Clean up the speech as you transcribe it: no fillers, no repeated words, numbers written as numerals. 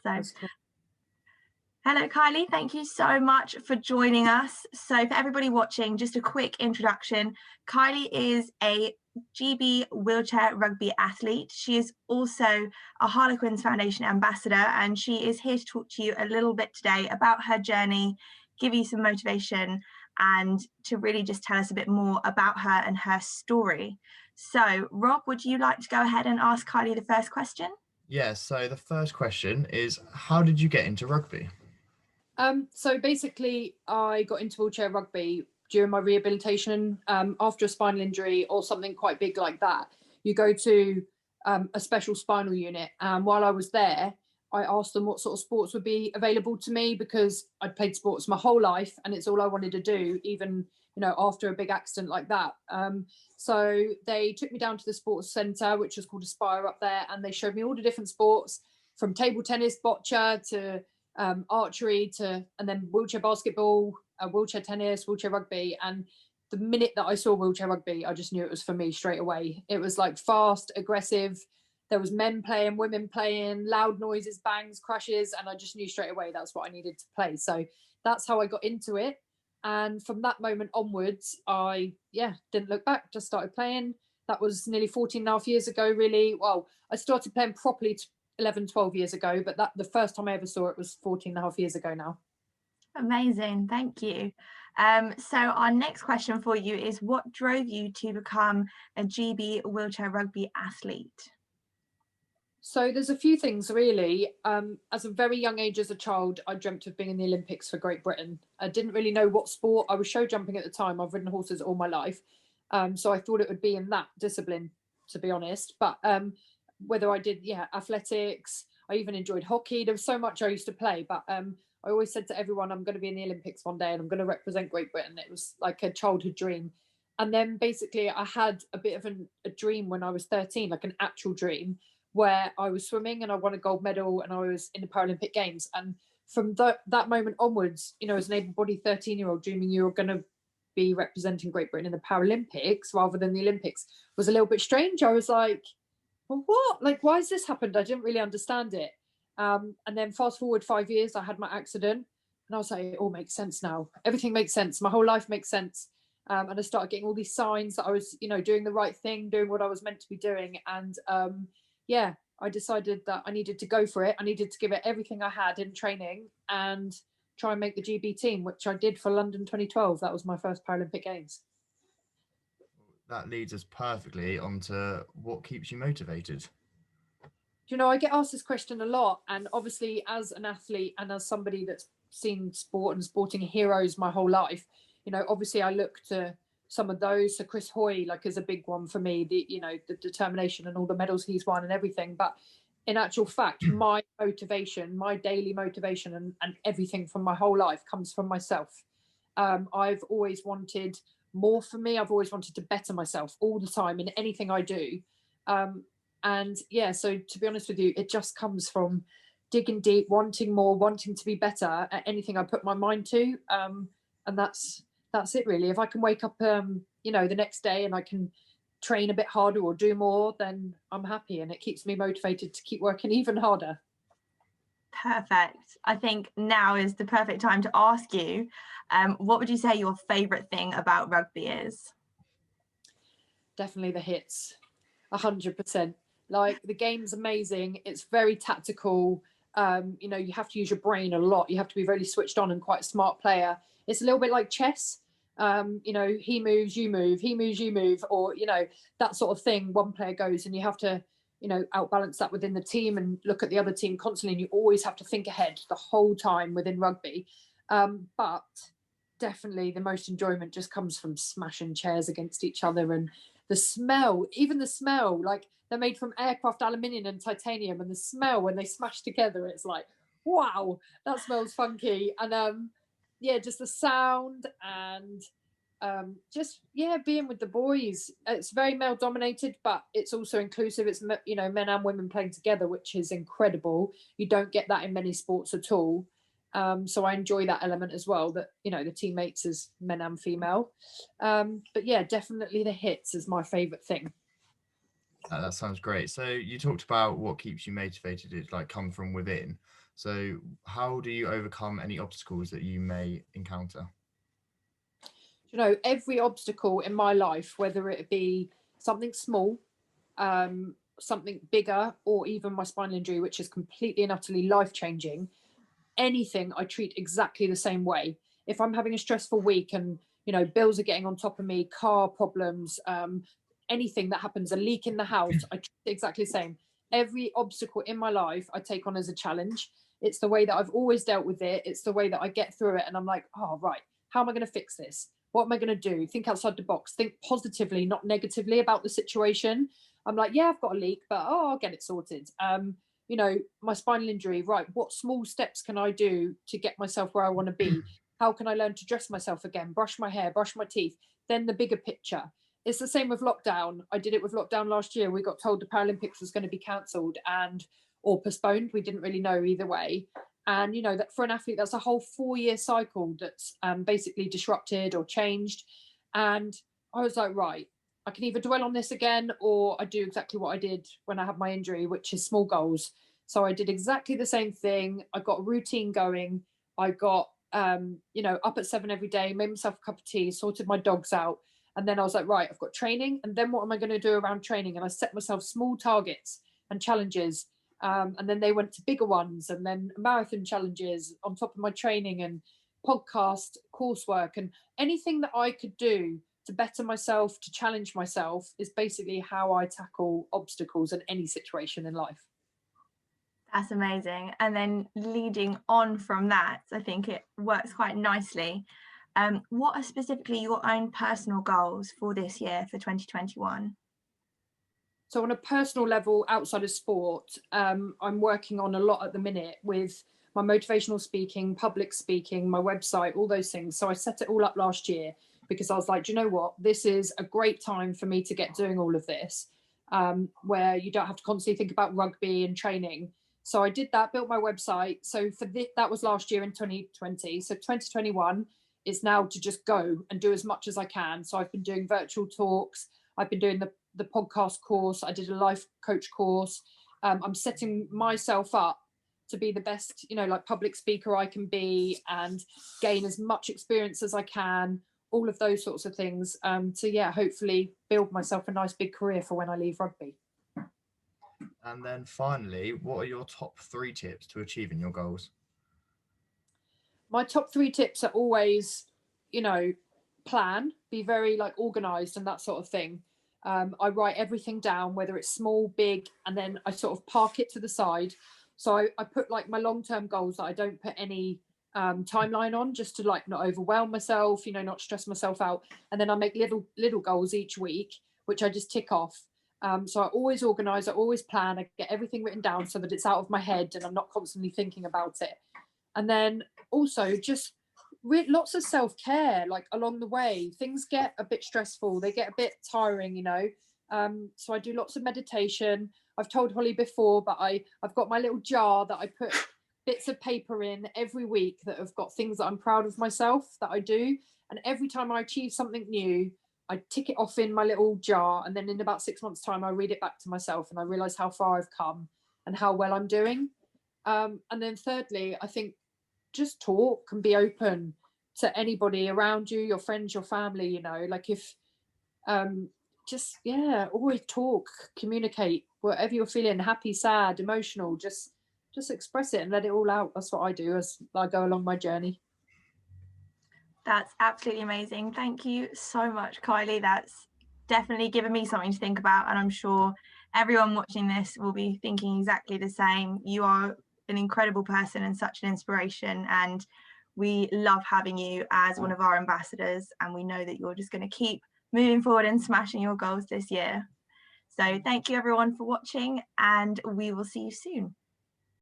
So That's cool. hello, Kylie. Thank you so much for joining us. So for everybody watching, just a quick introduction. Kylie is a GB Wheelchair Rugby athlete. She is also a Harlequins Foundation ambassador, and she is here to talk to you a little bit today about her journey, give you some motivation, and to really just tell us a bit more about her and her story. So, Rob, would you like to go ahead and ask Kylie the first question? Yeah, so the first question is, how did you get into rugby? So basically, I got into wheelchair rugby during my rehabilitation after a spinal injury or something quite big like that. You go to a special spinal unit. And while I was there, I asked them what sort of sports would be available to me because I'd played sports my whole life and it's all I wanted to do, even after a big accident like that. So they took me down to the sports centre, which was called Aspire up there, and they showed me all the different sports from table tennis, bocce to archery and then wheelchair basketball, wheelchair tennis, wheelchair rugby. And the minute that I saw wheelchair rugby, I just knew it was for me straight away. It was like fast, aggressive. There was men playing, women playing, loud noises, bangs, crashes, and I just knew straight away that's what I needed to play. So that's how I got into it. And from that moment onwards, I didn't look back, just started playing. That was nearly 14 and a half years ago, really. Well, I started playing properly 11, 12 years ago, but the first time I ever saw it was 14 and a half years ago now. Amazing, thank you. So our next question for you is, what drove you to become a GB Wheelchair Rugby athlete? So there's a few things really. As a very young age, as a child, I dreamt of being in the Olympics for Great Britain. I didn't really know what sport. I was show jumping at the time. I've ridden horses all my life. So I thought it would be in that discipline, to be honest. But whether I did, athletics, I even enjoyed hockey. There was so much I used to play. But I always said to everyone, I'm going to be in the Olympics one day and I'm going to represent Great Britain. It was like a childhood dream. And then basically I had a bit of a dream when I was 13, like an actual dream, where I was swimming and I won a gold medal and I was in the Paralympic Games. And from that moment onwards, as an able-bodied 13-year-old, dreaming you were going to be representing Great Britain in the Paralympics rather than the Olympics was a little bit strange. I was like, well, what? Like, why has this happened? I didn't really understand it. And then fast forward 5 years, I had my accident and I was like, it all makes sense now. Everything makes sense. My whole life makes sense. And I started getting all these signs that I was, doing the right thing, doing what I was meant to be doing. And I decided that I needed to go for it. I needed to give it everything I had in training and try and make the GB team, which I did for London 2012. That was my first Paralympic Games. That leads us perfectly onto what keeps you motivated. I get asked this question a lot. And obviously, as an athlete and as somebody that's seen sport and sporting heroes my whole life, obviously I look to some of those. So Chris Hoy, is a big one for me, the determination and all the medals he's won and everything. But in actual fact, my motivation, my daily motivation and everything from my whole life comes from myself. I've always wanted more for me. I've always wanted to better myself all the time in anything I do. So to be honest with you, it just comes from digging deep, wanting more, wanting to be better at anything I put my mind to. And that's it really. If I can wake up the next day and I can train a bit harder or do more, then I'm happy, and it keeps me motivated to keep working even harder. Perfect. I think now is the perfect time to ask you, what would you say your favorite thing about rugby is? Definitely the hits, 100%. Like, the game's amazing. It's very tactical. You have to use your brain a lot. You have to be really switched on and quite a smart player. It's a little bit like chess. He moves, you move, he moves, you move, or, that sort of thing. One player goes and you have to, outbalance that within the team and look at the other team constantly. And you always have to think ahead the whole time within rugby. But definitely the most enjoyment just comes from smashing chairs against each other, and the smell, like, they're made from aircraft aluminium and titanium, and the smell when they smash together, it's like, wow, that smells funky. And just the sound and being with the boys. It's very male dominated, but it's also inclusive. It's men and women playing together, which is incredible. You don't get that in many sports at all. So I enjoy that element as well, that the teammates is men and female. But definitely the hits is my favorite thing. That sounds great. So you talked about what keeps you motivated, it's like come from within. So how do you overcome any obstacles that you may encounter? You know, every obstacle in my life, whether it be something small, something bigger, or even my spinal injury, which is completely and utterly life changing, anything I treat exactly the same way. If I'm having a stressful week and, you know, bills are getting on top of me, car problems, anything that happens, a leak in the house, I treat it exactly the same. Every obstacle in my life I take on as a challenge. It's the way that I've always dealt with it. It's the way that I get through it. And I'm like, oh, right, how am I going to fix this? What am I going to do? Think outside the box, think positively, not negatively about the situation. I'm like, yeah, I've got a leak, but oh, I'll get it sorted. You know, my spinal injury, right? What small steps can I do to get myself where I want to be? How can I learn to dress myself again, brush my hair, brush my teeth? Then the bigger picture. It's the same with lockdown. I did it with lockdown last year. We got told the Paralympics was going to be cancelled and or postponed. We didn't really know either way. And you know that for an athlete, that's a whole 4-year cycle that's basically disrupted or changed. And I was like, right, I can either dwell on this again or I do exactly what I did when I had my injury, which is small goals. So I did exactly the same thing. I got a routine going. I got, you know, up at 7 every day, made myself a cup of tea, sorted my dogs out. And then I was like, right, I've got training. And then what am I going to do around training? And I set myself small targets and challenges. And then they went to bigger ones and then marathon challenges on top of my training and podcast coursework and anything that I could do to better myself, to challenge myself is basically how I tackle obstacles in any situation in life. That's amazing. And then leading on from that, I think it works quite nicely. What are specifically your own personal goals for this year, for 2021? So on a personal level, outside of sport, I'm working on a lot at the minute with my motivational speaking, public speaking, my website, all those things. So I set it all up last year because I was like, do you know what? This is a great time for me to get doing all of this, where you don't have to constantly think about rugby and training. So I did that, built my website. So for that was last year in 2020. So 2021 is now to just go and do as much as I can. So I've been doing virtual talks. I've been doing the podcast course. I did a life coach course. I'm setting myself up to be the best, you know, like public speaker I can be and gain as much experience as I can, all of those sorts of things. To, yeah, hopefully build myself a nice big career for when I leave rugby. And then finally, what are your top 3 tips to achieving your goals? My top 3 tips are always, you know, plan, be very like organized and that sort of thing. I write everything down, whether it's small, big, and then I sort of park it to the side. So I put like my long-term goals that I don't put any timeline on, just to like not overwhelm myself, you know, not stress myself out. And then I make little goals each week, which I just tick off. So I always organize, I always plan, I get everything written down so that it's out of my head and I'm not constantly thinking about it. And then also just lots of self-care, like along the way. Things get a bit stressful, they get a bit tiring, you know. So I do lots of meditation. I've told Hollie before, but I've got my little jar that I put bits of paper in every week that have got things that I'm proud of myself that I do. And every time I achieve something new, I tick it off in my little jar. And then in about 6 months' time, I read it back to myself and I realize how far I've come and how well I'm doing. And then thirdly, I think just talk and be open to anybody around you, your friends, your family, you know, like if just, yeah, always talk, communicate, whatever you're feeling, happy, sad, emotional, just express it and let it all out. That's what I do as I go along my journey. That's absolutely amazing. Thank you so much, Kylie. That's definitely given me something to think about, and I'm sure everyone watching this will be thinking exactly the same. You are an incredible person and such an inspiration, and we love having you as one of our ambassadors, and we know that you're just going to keep moving forward and smashing your goals this year. So thank you everyone for watching, and we will see you soon.